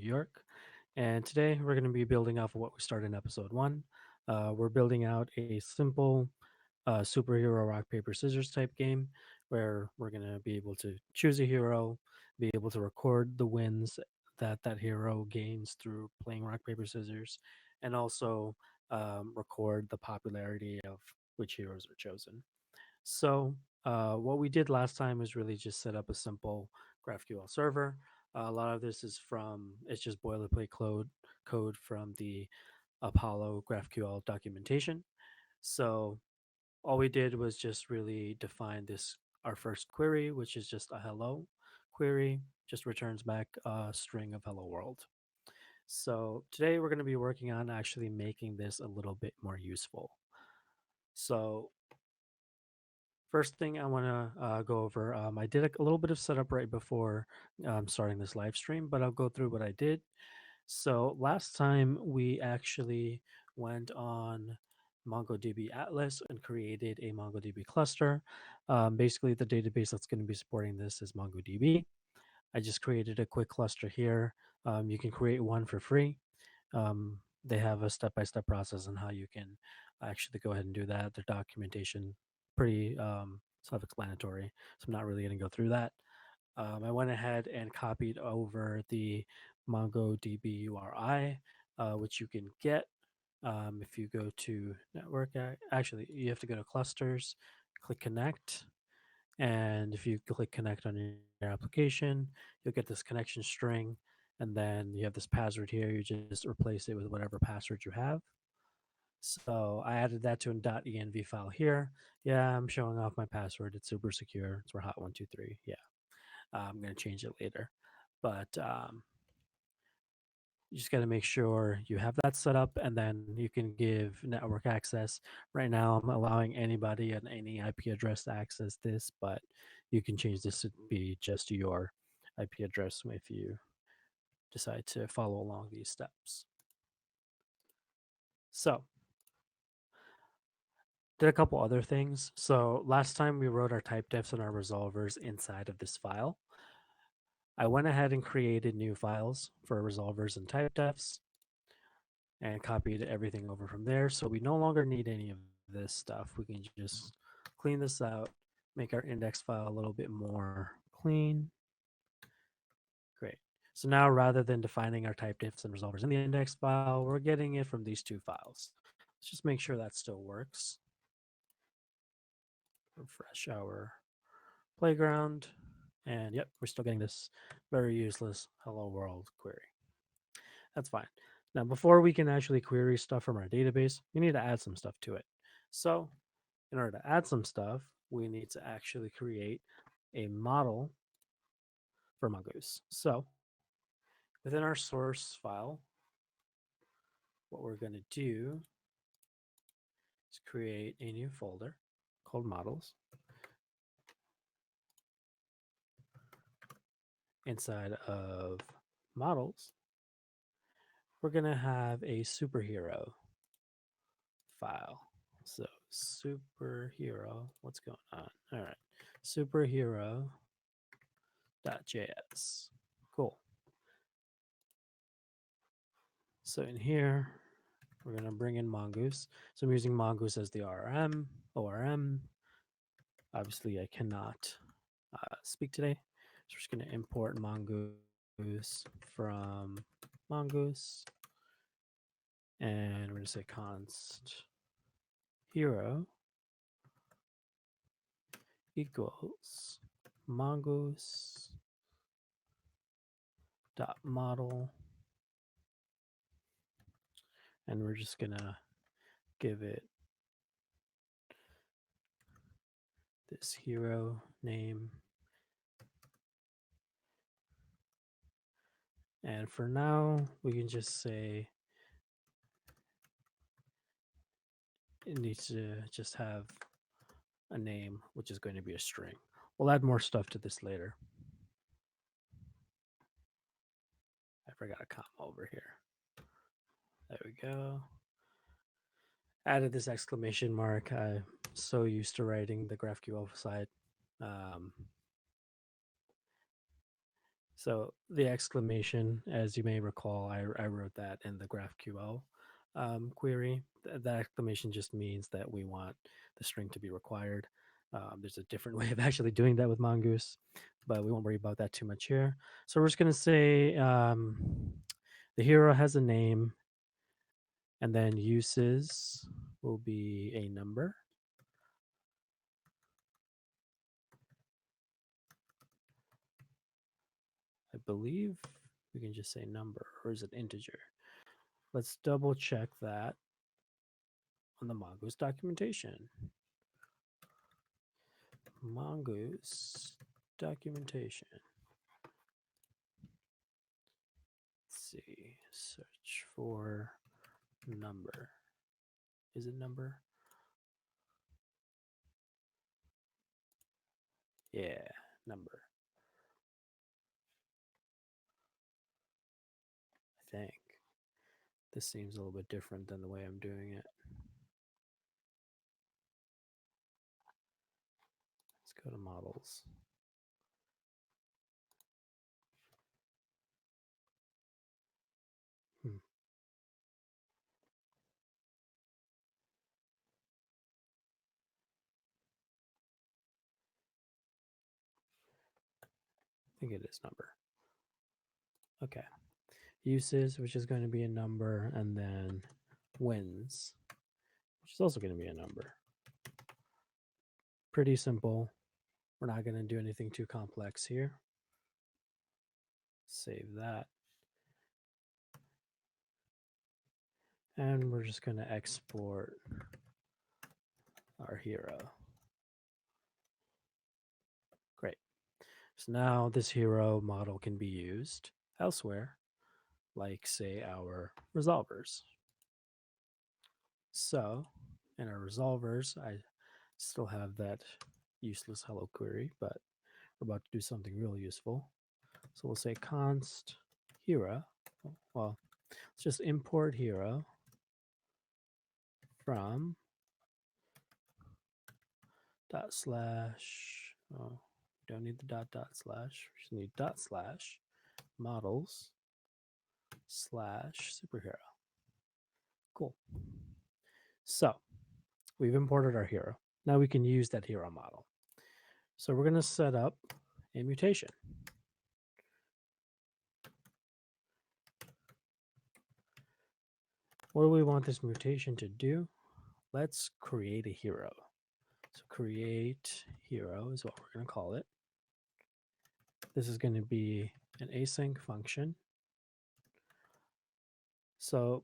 York. And today we're going to be building off of what we started in episode one. We're building out a simple superhero rock, paper, scissors type game where we're going to be able to choose a hero, be able to record the wins that that hero gains through playing rock, paper, scissors, and also record the popularity of which heroes are chosen. So, what we did last time was really just set up a simple GraphQL server. A lot of this is from it's just boilerplate code from the Apollo GraphQL documentation. So all we did was just really define this our first query, which is just a hello query, just returns back a string of hello world. So today we're going to be working on actually making this a little bit more useful. So first thing I want to go over, I did a little bit of setup right before starting this live stream, but I'll go through what I did. So last time we actually went on MongoDB Atlas and created a MongoDB cluster. Basically, the database that's going to be supporting this is MongoDB. I just created a quick cluster here. You can create one for free. They have a step-by-step process on how you can actually go ahead and do that. Their documentation pretty self-explanatory, so I'm not really going to go through that. I went ahead and copied over the MongoDB URI, which you can get if you go to network. Actually, you have to go to clusters, click connect, and if you click connect on your application, you'll get this connection string. And then you have this password here. You just replace it with whatever password you have. So I added that to an .env file here. Yeah, I'm showing off my password. It's super secure. It's Rahat123. Yeah, I'm going to change it later. But you just got to make sure you have that set up, and then you can give network access. Right now, I'm allowing anybody and any IP address to access this, but you can change this to be just your IP address if you decide to follow along these steps. So, did a couple other things. So, last time we wrote our type diffs and our resolvers inside of this file. I went ahead and created new files for resolvers and type defs and copied everything over from there. So we no longer need any of this stuff. We can just clean this out, make our index file a little bit more clean. Great. So now rather than defining our type diffs and resolvers in the index file, we're getting it from these two files. Let's just make sure that still works. Refresh our playground. And yep, we're still getting this very useless hello world query. That's fine. Now, before we can actually query stuff from our database, we need to add some stuff to it. So in order to add some stuff, we need to actually create a model for Mongoose. So within our source file, what we're going to do is create a new folder called models. Inside of models, we're going to have a superhero file. So superhero, what's going on? All right, superhero.js. Cool. So in here, we're going to bring in Mongoose. So I'm using Mongoose as the ORM. Obviously, I cannot speak today. So we're just going to import Mongoose from Mongoose. And we're going to say const hero equals mongoose dot model, and we're just gonna give it this hero name. And for now, we can just say it needs to just have a name, which is going to be a string. We'll add more stuff to this later. I forgot a comma over here. There we go. Added this exclamation mark. I'm so used to writing the GraphQL side. So the exclamation, as you may recall, I wrote that in the GraphQL query. That exclamation just means that we want the string to be required. There's a different way of actually doing that with Mongoose, but we won't worry about that too much here. So we're just going to say the hero has a name, and then uses will be a number. I believe we can just say number, or is it integer? Let's double check that on the Mongoose documentation. Mongoose documentation. Let's see. Search for number. Is it number? Yeah, number. I think. This seems a little bit different than the way I'm doing it. Let's go to models. Hmm. I think it is number. Okay. Uses, which is going to be a number, and then wins, which is also going to be a number. Pretty simple. We're not going to do anything too complex here. Save that. And we're just going to export our hero. Great. So now this hero model can be used elsewhere, like say our resolvers. So in our resolvers, I still have that useless hello query, but we're about to do something really useful. So we'll say const hero. Well, let's just import hero from dot slash. Oh, we don't need the dot slash. We just need dot slash models slash superhero. Cool. So we've imported our hero. Now we can use that hero model. So we're going to set up a mutation. What do we want this mutation to do? Let's create a hero. So create hero is what we're going to call it. This is going to be an async function. So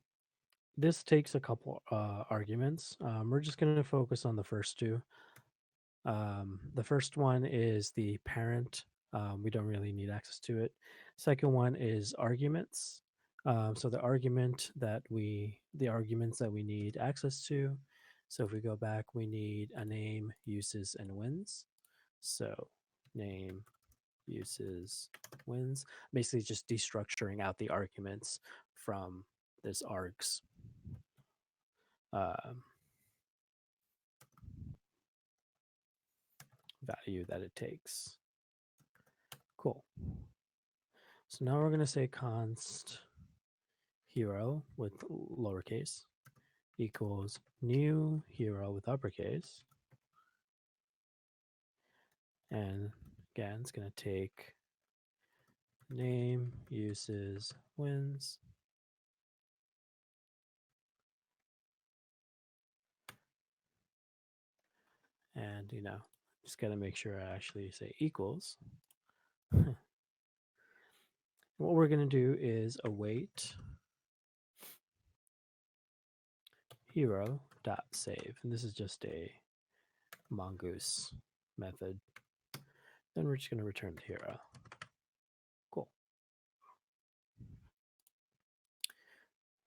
this takes a couple arguments. We're just going to focus on the first two. The first one is the parent. We don't really need access to it. Second one is arguments. So the arguments that we need access to. So if we go back, we need a name, uses, and wins. So name, uses, wins. Basically just destructuring out the arguments from this args value that it takes. Cool. So now we're going to say const hero with lowercase equals new hero with uppercase. And again, it's going to take name, uses, wins. And, just got to make sure I actually say equals. What we're going to do is await hero.save. And this is just a mongoose method. Then we're just going to return the hero. Cool.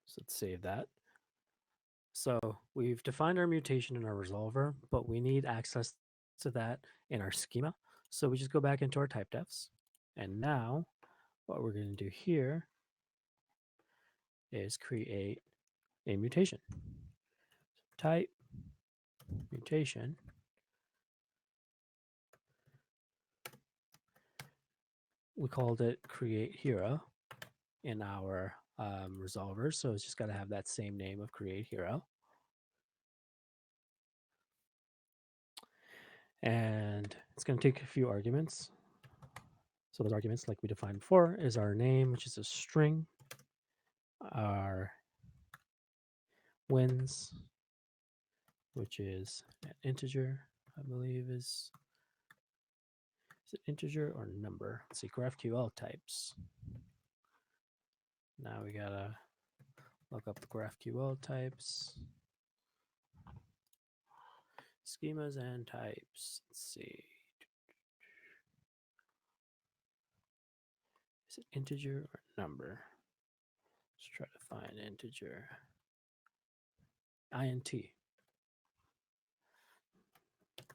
So let's save that. So we've defined our mutation in our resolver, but we need access to that in our schema. So we just go back into our type defs. And now what we're going to do here is create a mutation. Type mutation. we called it create hero in our resolver. So it's just got to have that same name of create hero. And it's going to take a few arguments. So those arguments, like we defined before, is our name, which is a string, our wins, which is an integer, I believe is it integer or number? Let's see, GraphQL types. Now we gotta look up the GraphQL types, schemas and types. Let's see. Is it integer or number? Let's try to find integer. int.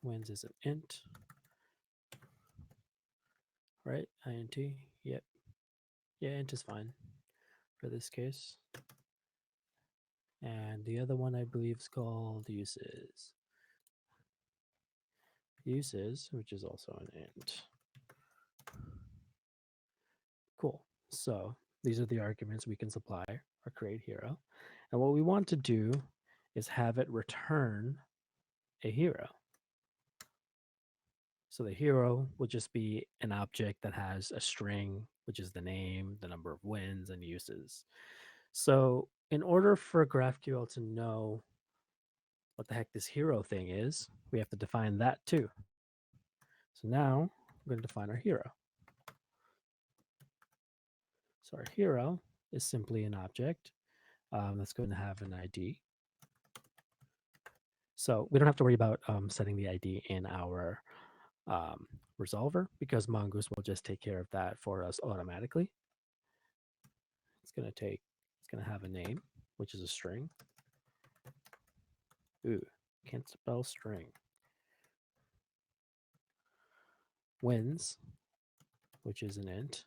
Wins is an int. Right? int. Yep. Yeah, int is fine for this case. And the other one I believe is called uses. Uses, which is also an int. Cool. So these are the arguments we can supply or create hero. And what we want to do is have it return a hero. So the hero will just be an object that has a string, which is the name, the number of wins, and uses. So in order for GraphQL to know what the heck this hero thing is, we have to define that too. So now we're going to define our hero. So our hero is simply an object that's going to have an ID. So we don't have to worry about setting the ID in our resolver because Mongoose will just take care of that for us automatically. It's going to have a name, which is a string. Ooh, can't spell string. Wins, which is an int.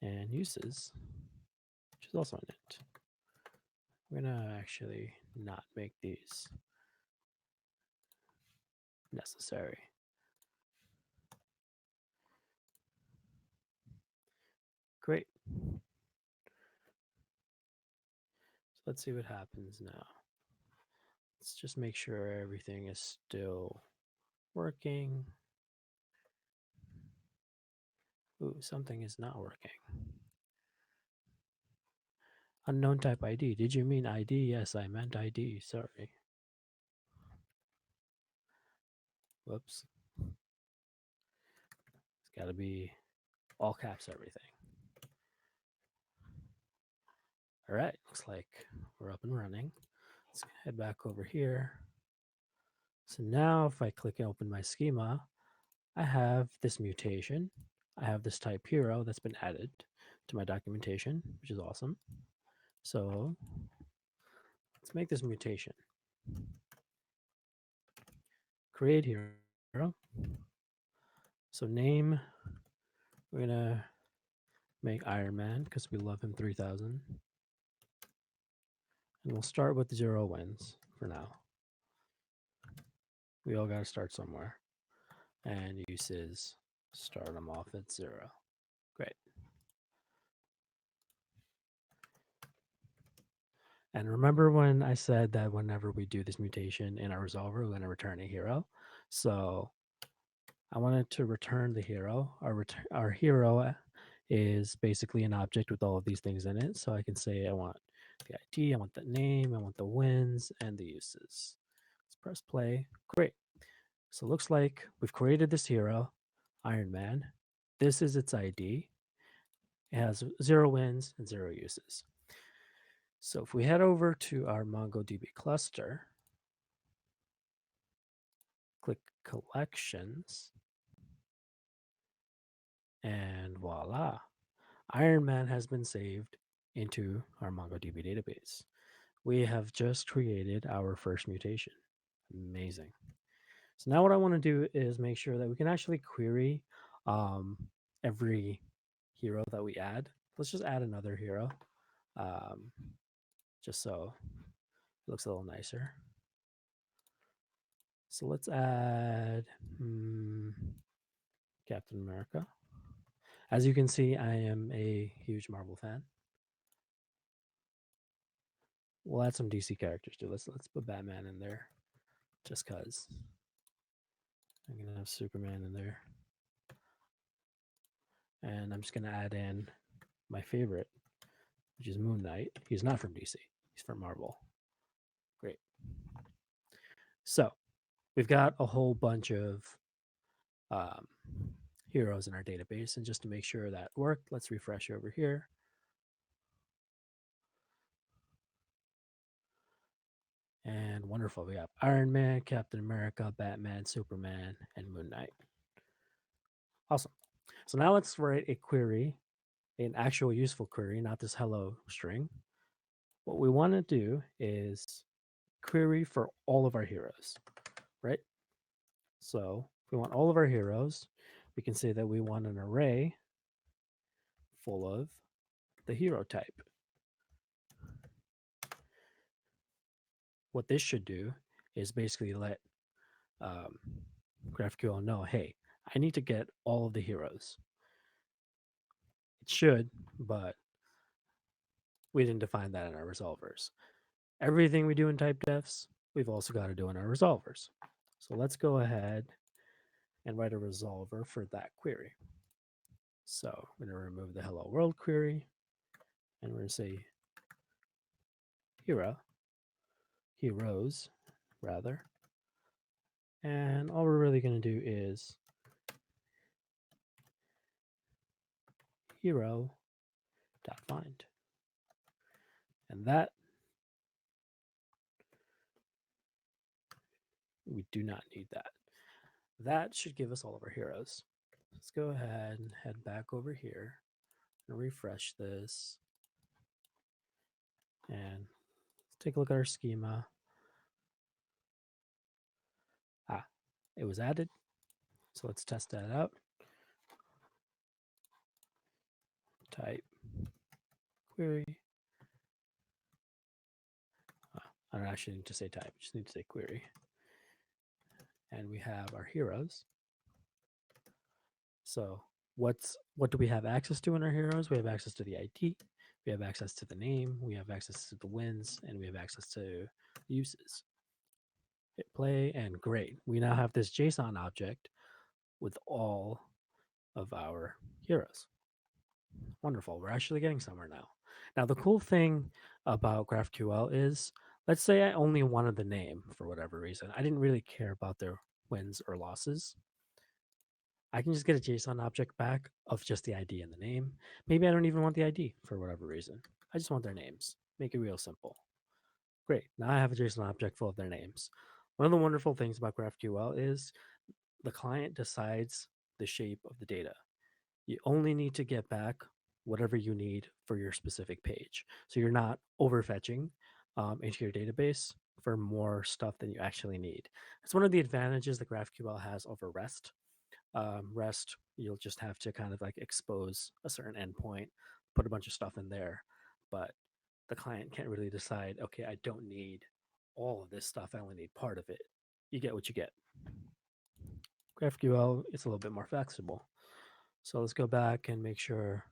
And uses, which is also an int. We're going to actually not make these necessary. Great. So let's see what happens now. Let's just make sure everything is still working. Ooh, something is not working. Unknown type ID. Did you mean ID? Yes, I meant ID. Sorry. Whoops. It's got to be all caps everything. All right, looks like we're up and running. Let's head back over here. So now if I click and open my schema, I have this mutation. I have this type hero that's been added to my documentation, which is awesome. So let's make this mutation. Create hero. So name, we're going to make Iron Man because we love him 3000. And we'll start with 0 wins for now. We all got to start somewhere. And uses, start them off at 0. Great. And remember when I said that whenever we do this mutation in our resolver, we're going to return a hero. So I wanted to return the hero. Our hero is basically an object with all of these things in it. So I can say I want the ID, I want the name, I want the wins, and the uses. Let's press play. Great. So it looks like we've created this hero, Iron Man. This is its ID. It has 0 wins and 0 uses. So if we head over to our MongoDB cluster, click collections, and voila, Iron Man has been saved into our MongoDB database. We have just created our first mutation. Amazing. So now what I want to do is make sure that we can actually query every hero that we add. Let's just add another hero, just so it looks a little nicer. So let's add Captain America. As you can see, I am a huge Marvel fan. We'll add some DC characters too. Let's put Batman in there, just cause. I'm gonna have Superman in there, and I'm just gonna add in my favorite, which is Moon Knight. He's not from DC. He's from Marvel. Great. So we've got a whole bunch of um, heroes in our database, and just to make sure that worked, let's refresh over here. And wonderful. We got Iron Man, Captain America, Batman, Superman, and Moon Knight. Awesome. So now let's write a query, an actual useful query, not this hello string. What we want to do is query for all of our heroes, right? So if we want all of our heroes, we can say that we want an array full of the hero type. What this should do is basically let GraphQL know, hey, I need to get all of the heroes. It should, but we didn't define that in our resolvers. Everything we do in type defs, we've also got to do in our resolvers. So let's go ahead and write a resolver for that query. So I'm going to remove the hello world query, and we're going to say heroes rather. And all we're really going to do is hero.find. And that we do not need that. That should give us all of our heroes. Let's go ahead and head back over here and refresh this. And let's take a look at our schema. It was added. So let's test that out. Type query. I don't actually need to say type, I just need to say query. And we have our heroes. So what do we have access to in our heroes? We have access to the ID, we have access to the name, we have access to the wins, and we have access to uses. Hit play, and great. We now have this JSON object with all of our heroes. Wonderful. We're actually getting somewhere now. Now, the cool thing about GraphQL is, let's say I only wanted the name for whatever reason. I didn't really care about their wins or losses. I can just get a JSON object back of just the ID and the name. Maybe I don't even want the ID for whatever reason. I just want their names. Make it real simple. Great. Now I have a JSON object full of their names. One of the wonderful things about GraphQL is the client decides the shape of the data. You only need to get back whatever you need for your specific page. So you're not overfetching into your database for more stuff than you actually need. It's one of the advantages that GraphQL has over REST. REST, you'll just have to kind of like expose a certain endpoint, put a bunch of stuff in there, but the client can't really decide, okay, I don't need all of this stuff, I only need part of it. You get what you get. GraphQL is a little bit more flexible. So let's go back and make sure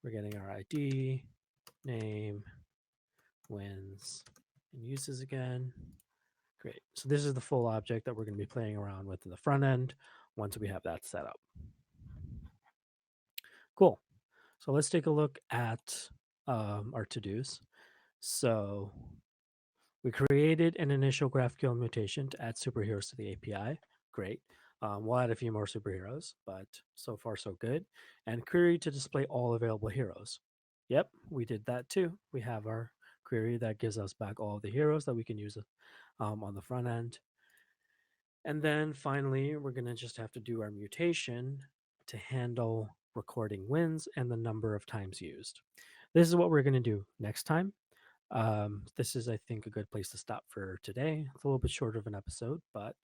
we're getting our ID, name, wins, and uses again. Great. So this is the full object that we're going to be playing around with in the front end once we have that set up. Cool. So let's take a look at our to-dos. So we created an initial GraphQL mutation to add superheroes to the API. Great. We'll add a few more superheroes, but so far so good. And query to display all available heroes. Yep, we did that too. We have our query that gives us back all the heroes that we can use on the front end. And then finally, we're going to just have to do our mutation to handle recording wins and the number of times used. This is what we're going to do next time. This is, I think, a good place to stop for today. It's a little bit shorter of an episode, but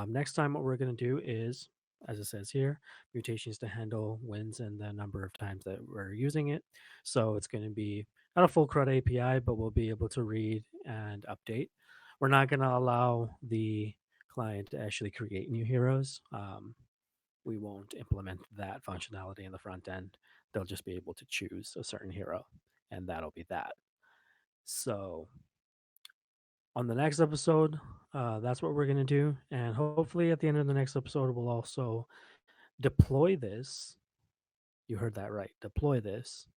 next time what we're going to do is, as it says here, mutations to handle wins and the number of times that we're using it. So it's going to be not a full CRUD API, but we'll be able to read and update. We're not going to allow the client to actually create new heroes. We won't implement that functionality in the front end. They'll just be able to choose a certain hero, and that'll be that. So, on the next episode, that's what we're going to do. And hopefully, at the end of the next episode, we'll also deploy this. You heard that right. Deploy this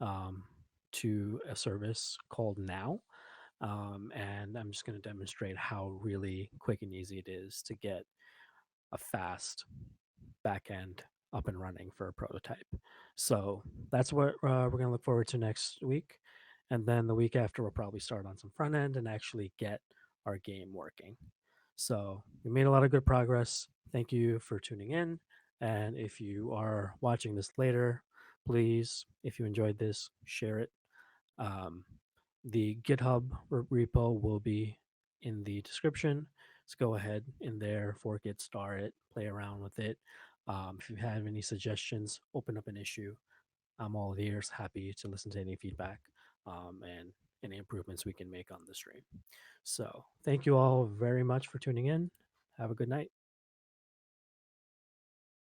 um, to a service called Now. And I'm just going to demonstrate how really quick and easy it is to get a fast backend up and running for a prototype. So that's what we're going to look forward to next week. And then the week after, we'll probably start on some front end and actually get our game working. So we made a lot of good progress. Thank you for tuning in. And if you are watching this later, please, if you enjoyed this, share it. Um, the GitHub repo will be in the description. So go ahead in there, fork it, star it, play around with it. If you have any suggestions, open up an issue. I'm all ears, happy to listen to any feedback and any improvements we can make on the stream. So thank you all very much for tuning in. Have a good night.